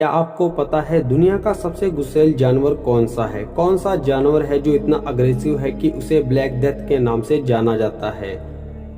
क्या आपको पता है दुनिया का सबसे गुस्सैल जानवर कौन सा है? कौन सा जानवर है जो इतना अग्रेसिव है कि उसे ब्लैक डेथ के नाम से जाना जाता है?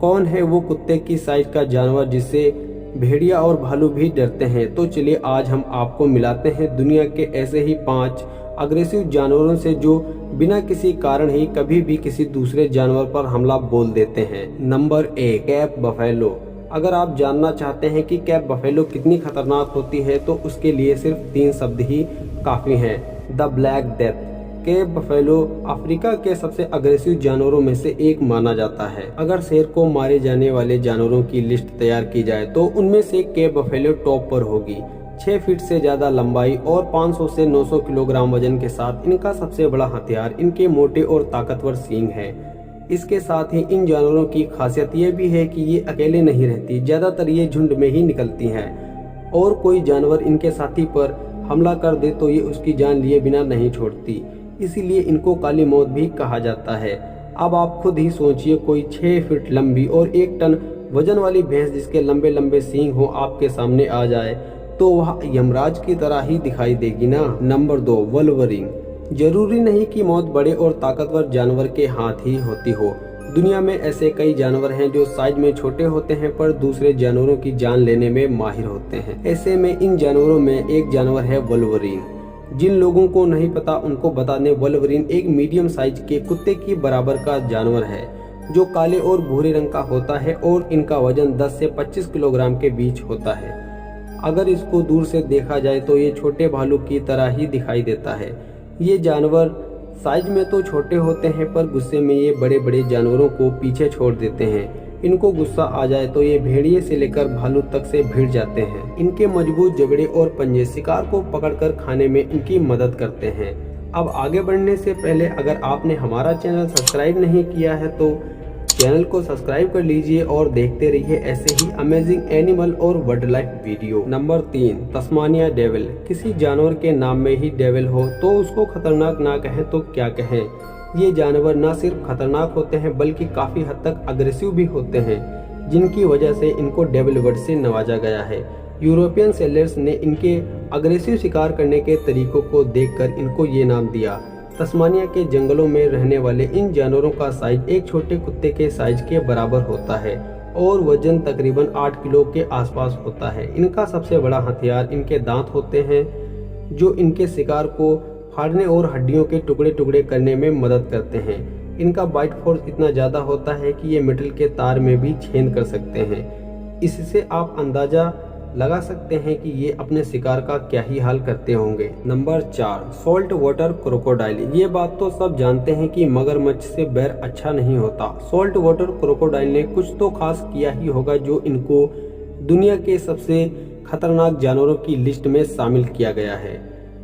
कौन है वो कुत्ते की साइज का जानवर जिससे भेड़िया और भालू भी डरते हैं? तो चलिए आज हम आपको मिलाते हैं दुनिया के ऐसे ही 5 अग्रेसिव जानवरों से जो बिना किसी कारण ही कभी भी किसी दूसरे जानवर पर हमला बोल देते हैं। Number 1, cap buffalo. अगर आप जानना चाहते हैं कि कैप बफेलो कितनी खतरनाक होती है तो उसके लिए सिर्फ 3 शब्द ही काफ़ी हैं। The black death. Cap buffalo Africa के सबसे अग्रेसिव जानवरों में से एक माना जाता है। अगर शेर को मारे जाने वाले जानवरों की लिस्ट तैयार की जाए तो उनमें से कैप बफेलो टॉप पर होगी। 6 फीट से ज़्यादा लंबाई और 500 से 900 किलोग्राम वजन के साथ इनका सबसे बड़ा हथियार इनके मोटे और ताकतवर सींग है। इसके साथ ही इन जानवरों की खासियत ये भी है कि ये अकेले नहीं रहती, ज़्यादातर ये झुंड में ही निकलती हैं और कोई जानवर इनके साथी पर हमला कर दे तो ये उसकी जान लिए बिना नहीं छोड़ती, इसीलिए इनको काली मौत भी कहा जाता है। अब आप खुद ही सोचिए, कोई 6 फीट लंबी और 1 टन वजन वाली भैंस जिसके लंबे लंबे सींग हो आपके सामने आ जाए तो वह यमराज की तरह ही दिखाई देगी ना। नंबर 2, वल्वरिन। जरूरी नहीं कि मौत बड़े और ताकतवर जानवर के हाथ ही होती हो। दुनिया में ऐसे कई जानवर हैं जो साइज में छोटे होते हैं पर दूसरे जानवरों की जान लेने में माहिर होते हैं। ऐसे में इन जानवरों में एक जानवर है वल्वरिन। जिन लोगों को नहीं पता उनको बता दें, वल्वरिन एक मीडियम साइज के कुत्ते की बराबर का जानवर है जो काले और भूरे रंग का होता है और इनका वजन 10 से 25 किलोग्राम के बीच होता है। अगर इसको दूर से देखा जाए तो ये छोटे भालू की तरह ही दिखाई देता है। ये जानवर साइज में तो छोटे होते हैं पर गुस्से में ये बड़े बड़े जानवरों को पीछे छोड़ देते हैं। इनको गुस्सा आ जाए तो ये भेड़िए से लेकर भालू तक से भिड़ जाते हैं। इनके मजबूत जबड़े और पंजे शिकार को पकड़कर खाने में इनकी मदद करते हैं। अब आगे बढ़ने से पहले अगर आपने हमारा चैनल सब्सक्राइब नहीं किया है तो चैनल को सब्सक्राइब कर लीजिए और देखते रहिए ऐसे ही अमेजिंग एनिमल और wild life video. Number 3, Tasmania devil. किसी जानवर के नाम में ही डेविल हो तो उसको खतरनाक ना कहें तो क्या कहें। ये जानवर न सिर्फ खतरनाक होते हैं बल्कि काफी हद तक अग्रेसिव भी होते हैं, जिनकी वजह से इनको डेविल वर्ड से नवाजा गया है। यूरोपियन सेलर्स ने इनके अग्रेसिव शिकार करने के तरीकों को देखकर इनको ये नाम दिया। तस्मानिया के जंगलों में रहने वाले इन जानवरों का साइज एक छोटे कुत्ते के साइज के बराबर होता है और वजन तकरीबन 8 किलो के आसपास होता है। इनका सबसे बड़ा हथियार इनके दांत होते हैं जो इनके शिकार को फाड़ने और हड्डियों के टुकड़े टुकड़े करने में मदद करते हैं। इनका बाइट फोर्स इतना ज़्यादा होता है कि ये मेटल के तार में भी छेद कर सकते हैं। इससे आप अंदाजा लगा सकते हैं कि ये अपने शिकार का क्या ही हाल करते होंगे। Number 4, salt water crocodile. ये बात तो सब जानते हैं कि मगरमच्छ से बैर अच्छा नहीं होता। सॉल्ट वाटर क्रोकोडाइल ने कुछ तो खास किया ही होगा जो इनको दुनिया के सबसे खतरनाक जानवरों की लिस्ट में शामिल किया गया है।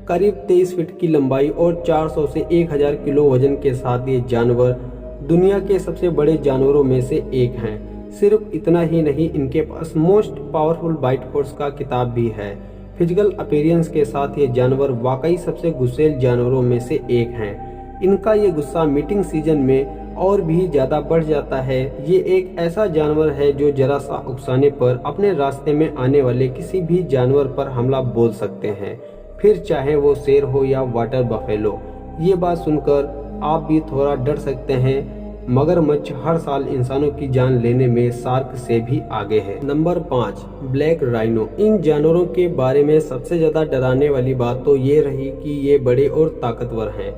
करीब 23 फीट की लंबाई और 400 से 1000 किलो वजन के साथ ये जानवर दुनिया के सबसे बड़े जानवरों में से एक हैं। सिर्फ इतना ही नहीं, इनके पास मोस्ट पावरफुल बाइट फोर्स का किताब भी है। फिजिकल अपीयरेंस के साथ ये जानवर वाकई सबसे गुस्सैल जानवरों में से एक हैं। इनका ये गुस्सा मीटिंग सीजन में और भी ज्यादा बढ़ जाता है। ये एक ऐसा जानवर है जो जरा सा उकसाने पर अपने रास्ते में आने वाले किसी भी जानवर पर हमला बोल सकते हैं, फिर चाहे वो शेर हो या वाटर बफेलो। ये बात सुनकर आप भी थोड़ा डर सकते हैं। मगरमच्छ हर साल इंसानों की जान लेने में शार्क से भी आगे है। Number 5, black rhino. इन जानवरों के बारे में सबसे ज्यादा डराने वाली बात तो ये रही कि ये बड़े और ताकतवर हैं।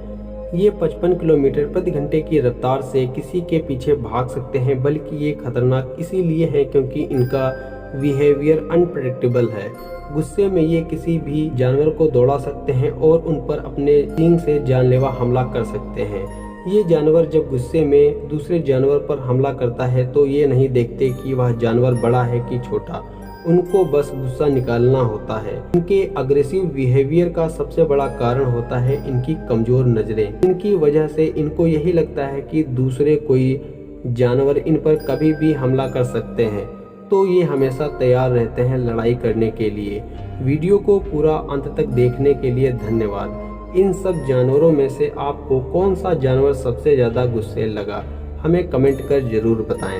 ये 55 किलोमीटर प्रति घंटे की रफ्तार से किसी के पीछे भाग सकते हैं, बल्कि ये खतरनाक इसीलिए है क्योंकि इनका बिहेवियर अनप्रेडिक्टेबल है। गुस्से में ये किसी भी जानवर को दौड़ा सकते हैं और उन पर अपने सींग से जानलेवा हमला कर सकते हैं। ये जानवर जब गुस्से में दूसरे जानवर पर हमला करता है तो ये नहीं देखते कि वह जानवर बड़ा है कि छोटा, उनको बस गुस्सा निकालना होता है। इनके अग्रेसिव बिहेवियर का सबसे बड़ा कारण होता है इनकी कमजोर नजरें। इनकी वजह से इनको यही लगता है कि दूसरे कोई जानवर इन पर कभी भी हमला कर सकते हैं, तो ये हमेशा तैयार रहते हैं लड़ाई करने के लिए। वीडियो को पूरा अंत तक देखने के लिए धन्यवाद। इन सब जानवरों में से आपको कौन सा जानवर सबसे ज्यादा गुस्सैल लगा, हमें कमेंट कर जरूर बताएं।